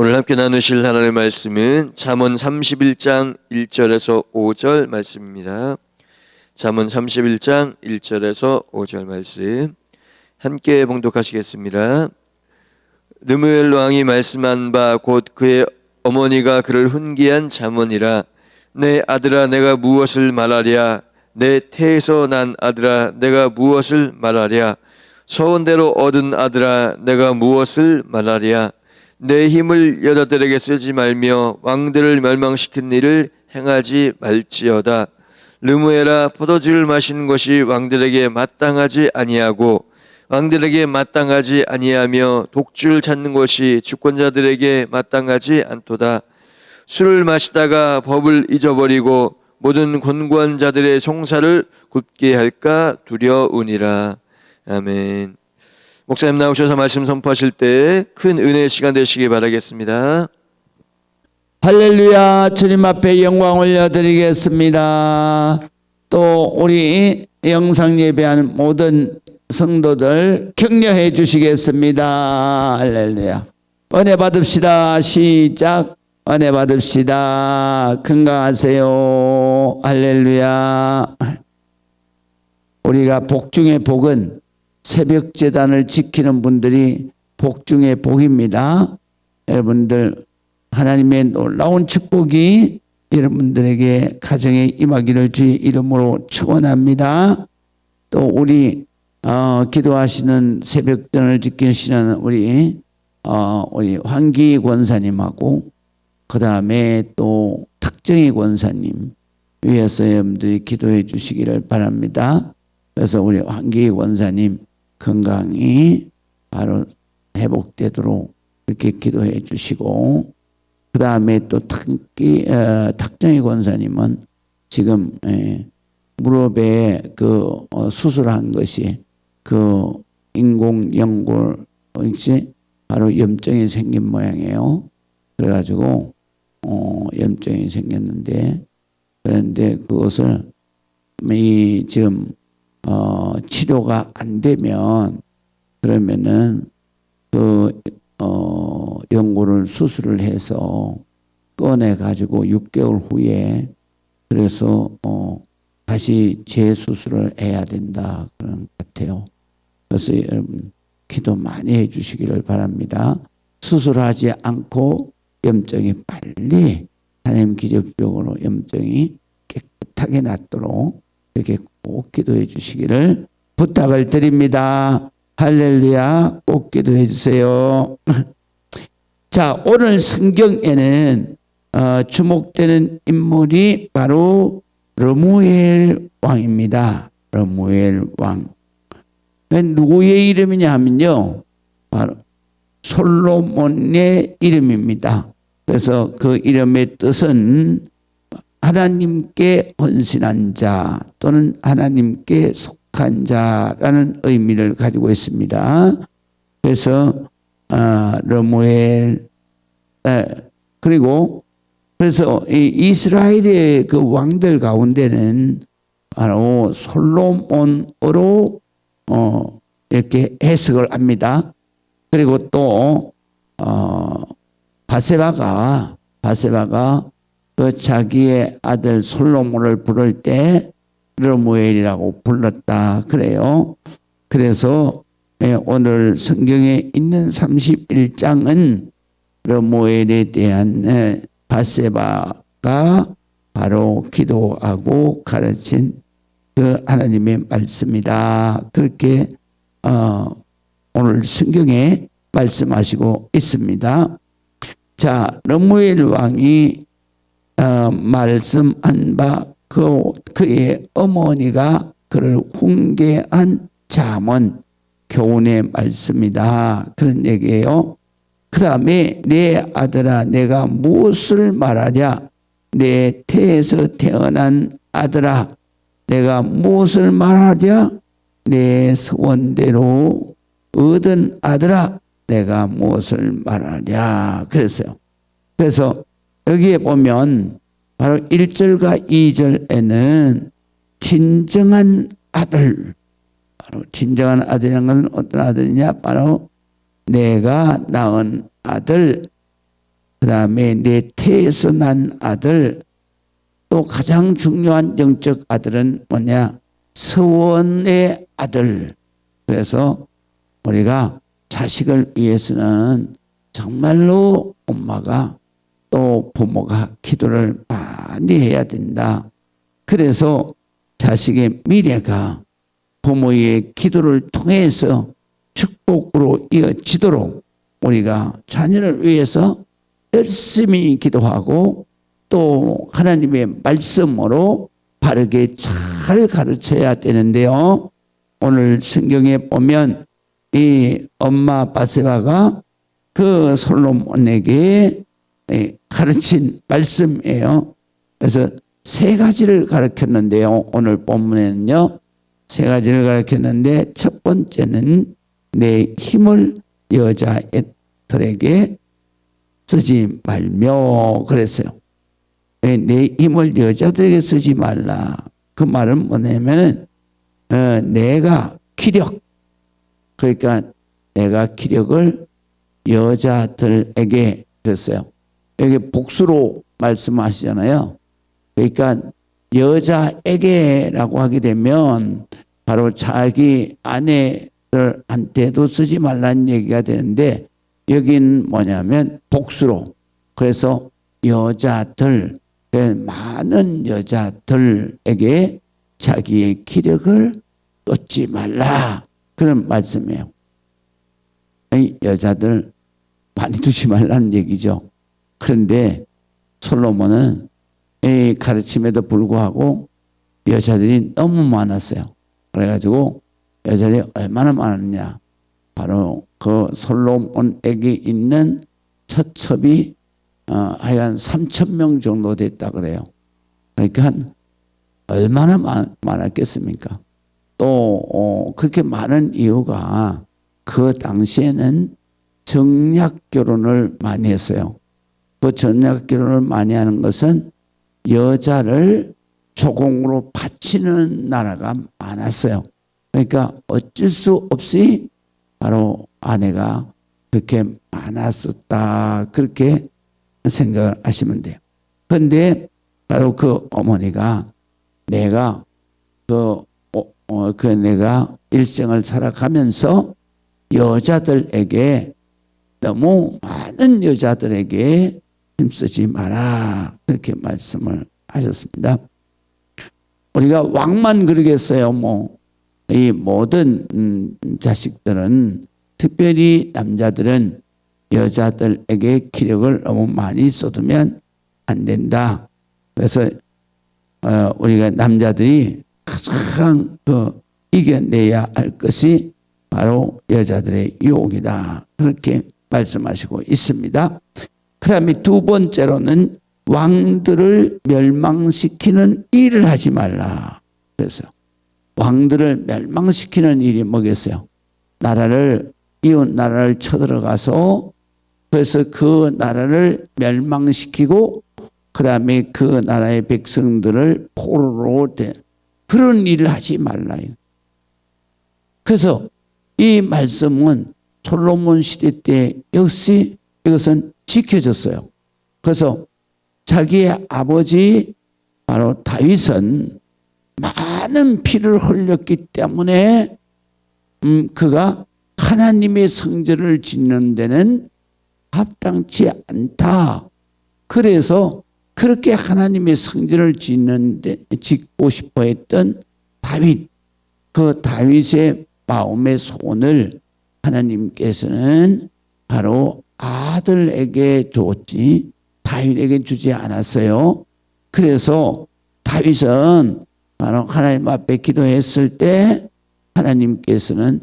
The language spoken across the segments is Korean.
오늘 함께 나누실 하나님의 말씀은 잠언 31장 1절에서 5절 말씀입니다. 잠언 31장 1절에서 5절 말씀 함께 봉독하시겠습니다. 르무엘 왕이 말씀한 바 곧 그의 어머니가 그를 훈계한 잠언이라. 내 아들아 내가 무엇을 말하랴. 내 태에서 난 아들아 내가 무엇을 말하랴. 서원대로 얻은 아들아 내가 무엇을 말하랴. 내 힘을 여자들에게 쓰지 말며 왕들을 멸망시킨 일을 행하지 말지어다. 르무엘아 포도주를 마시는 것이 왕들에게 마땅하지 아니하고 왕들에게 마땅하지 아니하며 독주를 찾는 것이 주권자들에게 마땅하지 않도다. 술을 마시다가 법을 잊어버리고 모든 권고한 자들의 송사를 굳게 할까 두려우니라. 아멘. 목사님 나오셔서 말씀 선포하실 때 큰 은혜의 시간 되시기 바라겠습니다. 할렐루야. 주님 앞에 영광 올려드리겠습니다. 또 우리 영상 예배하는 모든 성도들 격려해 주시겠습니다. 할렐루야. 은혜 받읍시다. 시작. 은혜 받읍시다. 건강하세요. 할렐루야. 우리가 복 중의 복은 새벽 제단을 지키는 분들이 복 중의 복입니다. 여러분들 하나님의 놀라운 축복이 여러분들에게 가정에 임하기를 주의 이름으로 축원합니다. 또 우리 기도하시는 새벽전을 지키시는 우리 황기 권사님하고 그 다음에 또 탁정희 권사님 위해서 여러분들이 기도해 주시기를 바랍니다. 그래서 우리 황기 권사님 건강이 바로 회복되도록 이렇게 기도해 주시고, 그 다음에 또 탁정희 권사님은 지금 무릎에 수술한 것이 인공 연골 바로 염증이 생긴 모양이에요. 그래가지고 염증이 생겼는데, 그런데 그것을 지금 치료가 안 되면 그러면은 연골을 수술을 해서 꺼내 가지고 6개월 후에 그래서 다시 재수술을 해야 된다 그런 것 같아요. 그래서 여러분 기도 많이 해주시기를 바랍니다. 수술하지 않고 염증이 빨리 하나님 기적적으로 염증이 깨끗하게 낫도록 이렇게 꼭 기도해 주시기를 부탁을 드립니다. 할렐루야. 꼭 기도해 주세요. 자, 오늘 성경에는 주목되는 인물이 바로 르무엘 왕입니다. 르무엘 왕. 누구의 이름이냐 하면요, 바로 솔로몬의 이름입니다. 그래서 그 이름의 뜻은 하나님께 헌신한 자 또는 하나님께 속한 자라는 의미를 가지고 있습니다. 그래서 르무엘 그리고 그래서 이스라엘의 그 왕들 가운데는 바로 솔로몬으로 이렇게 해석을 합니다. 그리고 또 바세바가 그 자기의 아들 솔로몬을 부를 때 르무엘이라고 불렀다 그래요. 그래서 오늘 성경에 있는 31장은 르무엘에 대한 바세바가 바로 기도하고 가르친 그 하나님의 말씀이다. 그렇게 오늘 성경에 말씀하시고 있습니다. 자, 르무엘 왕이 말씀한 바 그의 어머니가 그를 훈계한 잠언 교훈의 말씀이다. 그런 얘기예요. 그 다음에 내 아들아 내가 무엇을 말하랴. 내 태에서 태어난 아들아 내가 무엇을 말하랴. 내 소원대로 얻은 아들아 내가 무엇을 말하랴. 그랬어요. 그래서 여기에 보면 바로 1절과 2절에는 진정한 아들, 바로 진정한 아들이라는 것은 어떤 아들이냐? 바로 내가 낳은 아들, 그 다음에 내 태에서 난 아들, 또 가장 중요한 영적 아들은 뭐냐? 서원의 아들. 그래서 우리가 자식을 위해서는 정말로 엄마가 또 부모가 기도를 많이 해야 된다. 그래서 자식의 미래가 부모의 기도를 통해서 축복으로 이어지도록 우리가 자녀를 위해서 열심히 기도하고 또 하나님의 말씀으로 바르게 잘 가르쳐야 되는데요. 오늘 성경에 보면 이 엄마 바세바가 그 솔로몬에게 가르친 말씀이에요. 그래서 세 가지를 가르쳤는데요. 오늘 본문에는요. 세 가지를 가르쳤는데 첫 번째는 내 힘을 여자들에게 쓰지 말며 그랬어요. 내 힘을 여자들에게 쓰지 말라. 그 말은 뭐냐면 내가 기력, 그러니까 내가 기력을 여자들에게 그랬어요. 여기 복수로 말씀하시잖아요. 그러니까 여자에게라고 하게 되면 바로 자기 아내들한테도 쓰지 말라는 얘기가 되는데 여긴 뭐냐면 복수로. 그래서 여자들, 많은 여자들에게 자기의 기력을 쏟지 말라. 그런 말씀이에요. 여자들 많이 두지 말라는 얘기죠. 그런데 솔로몬은 이 가르침에도 불구하고 여자들이 너무 많았어요. 그래가지고 여자들이 얼마나 많았냐. 바로 그 솔로몬에게 있는 처첩이 하여간 3,000명 정도 됐다 그래요. 그러니까 얼마나 많았겠습니까? 또 그렇게 많은 이유가 그 당시에는 정략 결혼을 많이 했어요. 그 정략 결혼을 많이 하는 것은 여자를 조공으로 바치는 나라가 많았어요. 그러니까 어쩔 수 없이 바로 아내가 그렇게 많았었다. 그렇게 생각을 하시면 돼요. 그런데 바로 그 어머니가 내가 내가 일생을 살아가면서 여자들에게 너무 많은 여자들에게 힘쓰지 마라. 그렇게 말씀을 하셨습니다. 우리가 왕만 그러겠어요. 이 모든 자식들은 특별히 남자들은 여자들에게 기력을 너무 많이 쏟으면 안 된다. 그래서 우리가 남자들이 가장 이겨내야 할 것이 바로 여자들의 유혹이다. 그렇게 말씀하시고 있습니다. 그 다음에 두 번째로는 왕들을 멸망시키는 일을 하지 말라. 그래서 왕들을 멸망시키는 일이 뭐겠어요? 이웃 나라를 쳐들어가서 그래서 그 나라를 멸망시키고 그 다음에 그 나라의 백성들을 포로로 그런 일을 하지 말라. 그래서 이 말씀은 솔로몬 시대 때 역시 이것은 지켜졌어요. 그래서 자기의 아버지 바로 다윗은 많은 피를 흘렸기 때문에 그가 하나님의 성전을 짓는 데는 합당치 않다. 그래서 그렇게 하나님의 성전을 짓고 싶어 했던 다윗, 그 다윗의 마음의 소원을 하나님께서는 바로 아들에게 줬지 다윗에게 주지 않았어요. 그래서 다윗은 바로 하나님 앞에 기도했을 때 하나님께서는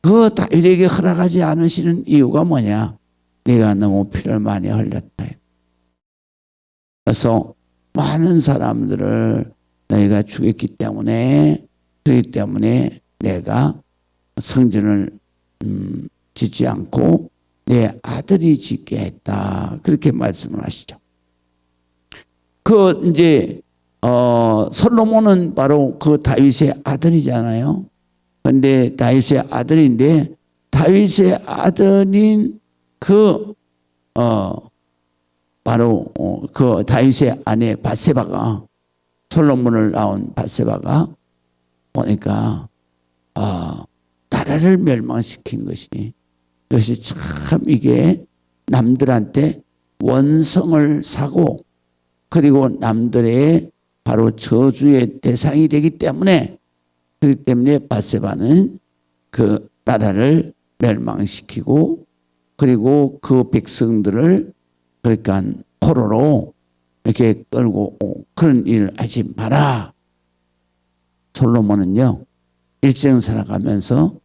그 다윗에게 허락하지 않으시는 이유가 뭐냐? 내가 너무 피를 많이 흘렸다. 그래서 많은 사람들을 너희가 죽였기 때문에 그렇기 때문에 내가 성전을 짓지 않고 내 아들이 짓게 했다. 그렇게 말씀을 하시죠. 이제 솔로몬은 바로 그 다윗의 아들이잖아요. 그런데 다윗의 아들인데 다윗의 아들인 바로 그 다윗의 아내 밧세바가, 솔로몬을 낳은 밧세바가 보니까 나라를 멸망시킨 것이, 이것이 참 이게 남들한테 원성을 사고, 그리고 남들의 바로 저주의 대상이 되기 때문에, 그렇기 때문에 밧세바는 그 나라를 멸망시키고, 그리고 그 백성들을 그러니까 포로로 이렇게 끌고 그런 일을 하지 마라. 솔로몬은요, 일생 살아가면서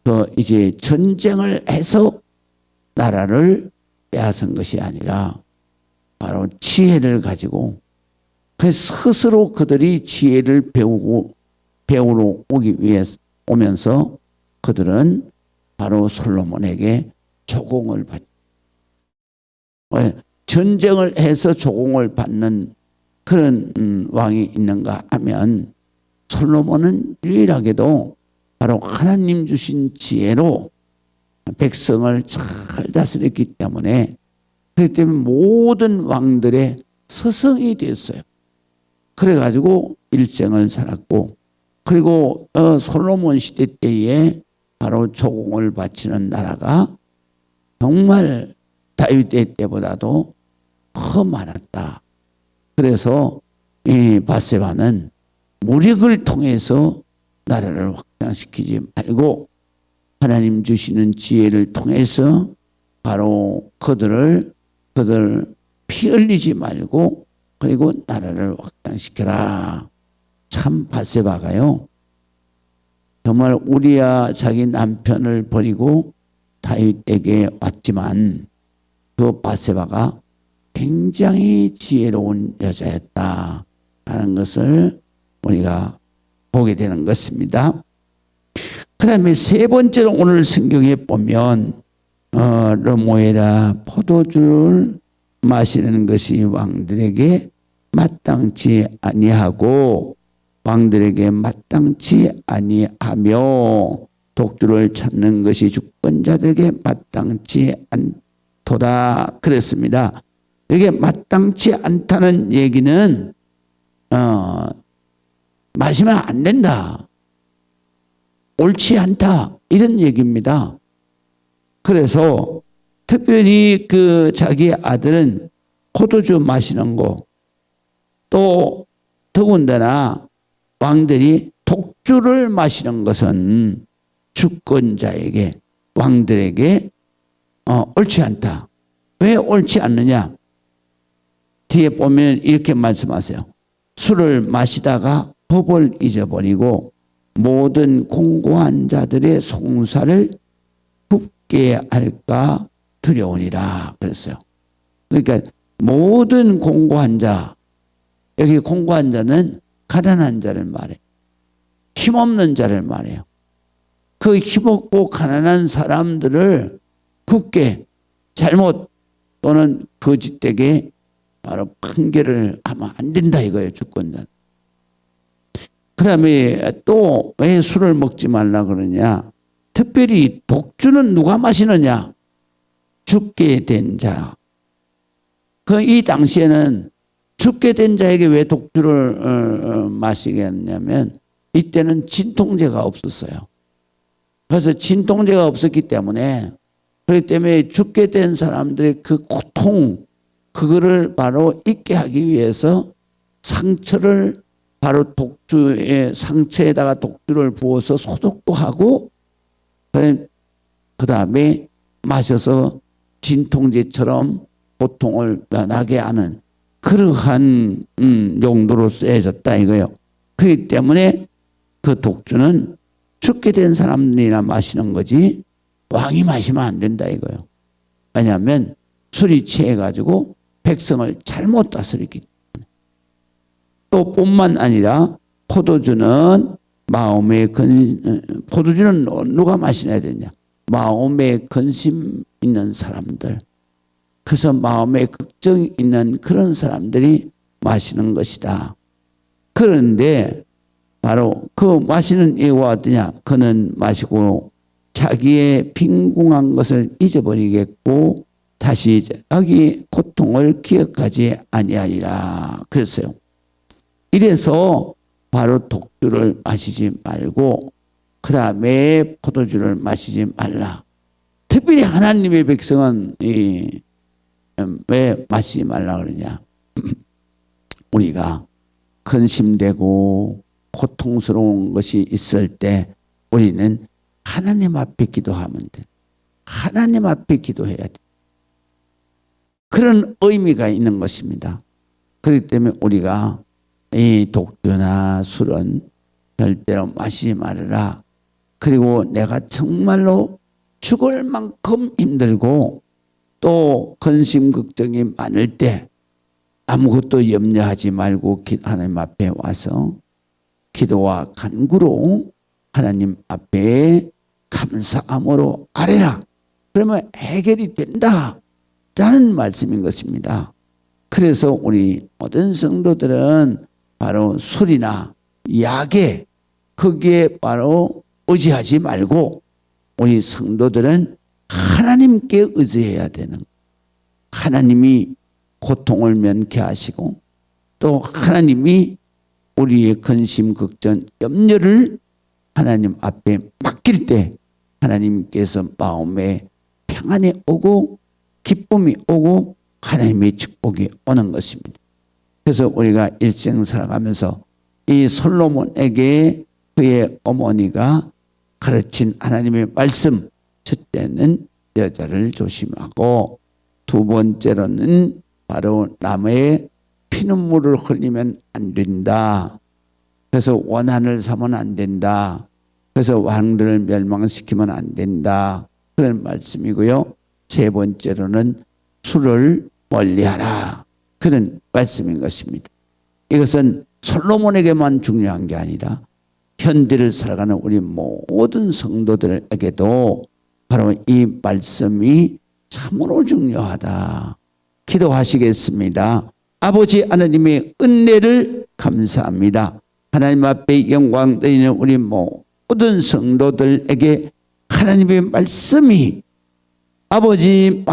그 이제 전쟁을 해서 나라를 빼앗은 것이 아니라 바로 지혜를 가지고, 그 스스로 그들이 지혜를 배우러 오기 위해서 오면서 그들은 바로 솔로몬에게 조공을 받. 전쟁을 해서 조공을 받는 그런 왕이 있는가 하면, 솔로몬은 유일하게도 바로 하나님 주신 지혜로 백성을 잘 다스렸기 때문에, 그렇기 때문에 모든 왕들의 스승이 되었어요. 그래가지고 일생을 살았고, 그리고 솔로몬 시대 때에 바로 조공을 바치는 나라가 정말 다윗 때보다도 더 많았다. 그래서 이 밧세바는 무력을 통해서 나라를 확장시키지 말고 하나님 주시는 지혜를 통해서 바로 그들 피 흘리지 말고, 그리고 나라를 확장시켜라. 참 밧세바가요, 정말 우리야 자기 남편을 버리고 다윗에게 왔지만 그 밧세바가 굉장히 지혜로운 여자였다라는 것을 우리가 보게 되는 것입니다. 그 다음에 세 번째로 오늘 성경에 보면 르모에라, 포도주를 마시는 것이 왕들에게 마땅치 아니하고, 왕들에게 마땅치 아니하며, 독주를 찾는 것이 주권자들에게 마땅치 않도다 그랬습니다. 이게 마땅치 않다는 얘기는 마시면 안 된다, 옳지 않다, 이런 얘기입니다. 그래서 특별히 그 자기 아들은 포도주 마시는 거, 또 더군다나 왕들이 독주를 마시는 것은 주권자에게, 왕들에게 옳지 않다. 왜 옳지 않느냐? 뒤에 보면 이렇게 말씀하세요. 술을 마시다가 법을 잊어버리고 모든 공고한 자들의 송사를 굽게 할까 두려우니라 그랬어요. 그러니까 모든 공고한 자, 여기 공고한 자는 가난한 자를 말해요. 힘없는 자를 말해요. 그 힘없고 가난한 사람들을 굽게, 잘못 또는 거짓되게 바로 판결을 하면 안 된다 이거예요, 주권자는. 그 다음에 또 왜 술을 먹지 말라 그러냐? 특별히 독주는 누가 마시느냐? 죽게 된 자. 그 이 당시에는 죽게 된 자에게 왜 독주를 마시게 했냐면, 이때는 진통제가 없었어요. 그래서 진통제가 없었기 때문에, 그렇기 때문에 죽게 된 사람들의 그 고통, 그거를 바로 잊게 하기 위해서 상처를 바로 독주의 상처에다가 독주를 부어서 소독도 하고, 그 다음에 마셔서 진통제처럼 고통을 면하게 하는 그러한 용도로 쓰여졌다 이거예요. 그렇기 때문에 그 독주는 죽게 된 사람들이나 마시는 거지 왕이 마시면 안 된다 이거예요. 왜냐하면 술이 취해가지고 백성을 잘못 다스리기 때문에. 또 뿐만 아니라 포도주는 포도주는 누가 마셔야 되냐? 마음에 근심 있는 사람들, 그래서 마음에 걱정 있는 그런 사람들이 마시는 것이다. 그런데 바로 그 마시는 이유가 어떠냐? 그는 마시고 자기의 빈궁한 것을 잊어버리겠고 다시 자기 고통을 기억하지 아니하리라 그랬어요. 이래서 바로 독주를 마시지 말고 그 다음에 포도주를 마시지 말라. 특별히 하나님의 백성은 왜 마시지 말라 그러냐. 우리가 근심되고 고통스러운 것이 있을 때 우리는 하나님 앞에 기도하면 돼. 하나님 앞에 기도해야 돼. 그런 의미가 있는 것입니다. 그렇기 때문에 우리가 이 독주나 술은 절대로 마시지 말아라. 그리고 내가 정말로 죽을 만큼 힘들고 또 근심 걱정이 많을 때 아무것도 염려하지 말고 하나님 앞에 와서 기도와 간구로 하나님 앞에 감사함으로 아뢰라. 그러면 해결이 된다 라는 말씀인 것입니다. 그래서 우리 모든 성도들은 바로 술이나 약에 거기에 바로 의지하지 말고 우리 성도들은 하나님께 의지해야 되는, 하나님이 고통을 면케하시고 또 하나님이 우리의 근심 걱정 염려를 하나님 앞에 맡길 때 하나님께서 마음에 평안이 오고 기쁨이 오고 하나님의 축복이 오는 것입니다. 그래서 우리가 일생 살아가면서 이 솔로몬에게 그의 어머니가 가르친 하나님의 말씀, 첫째는 여자를 조심하고 두 번째로는 바로 남의 피눈물을 흘리면 안 된다. 그래서 원한을 삼으면 안 된다. 그래서 왕들을 멸망시키면 안 된다. 그런 말씀이고요. 세 번째로는 술을 멀리하라. 그런 말씀인 것입니다. 이것은 솔로몬에게만 중요한 게 아니라 현대를 살아가는 우리 모든 성도들에게도 바로 이 말씀이 참으로 중요하다. 기도하시겠습니다. 아버지 하나님의 은혜를 감사합니다. 하나님 앞에 영광 드리는 우리 모든 성도들에게 하나님의 말씀이 아버지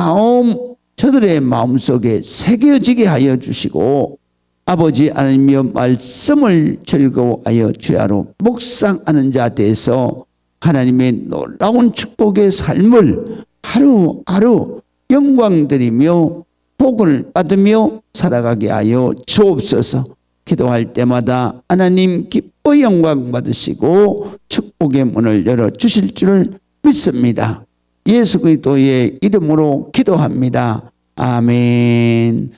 저들의 마음속에 새겨지게 하여 주시고 아버지 하나님의 말씀을 즐거워하여 주야로 묵상하는 자 돼서 하나님의 놀라운 축복의 삶을 하루하루 영광 드리며 복을 받으며 살아가게 하여 주옵소서. 기도할 때마다 하나님 기뻐 영광 받으시고 축복의 문을 열어주실 줄을 믿습니다. 예수 그리스도의 이름으로 기도합니다. 아멘.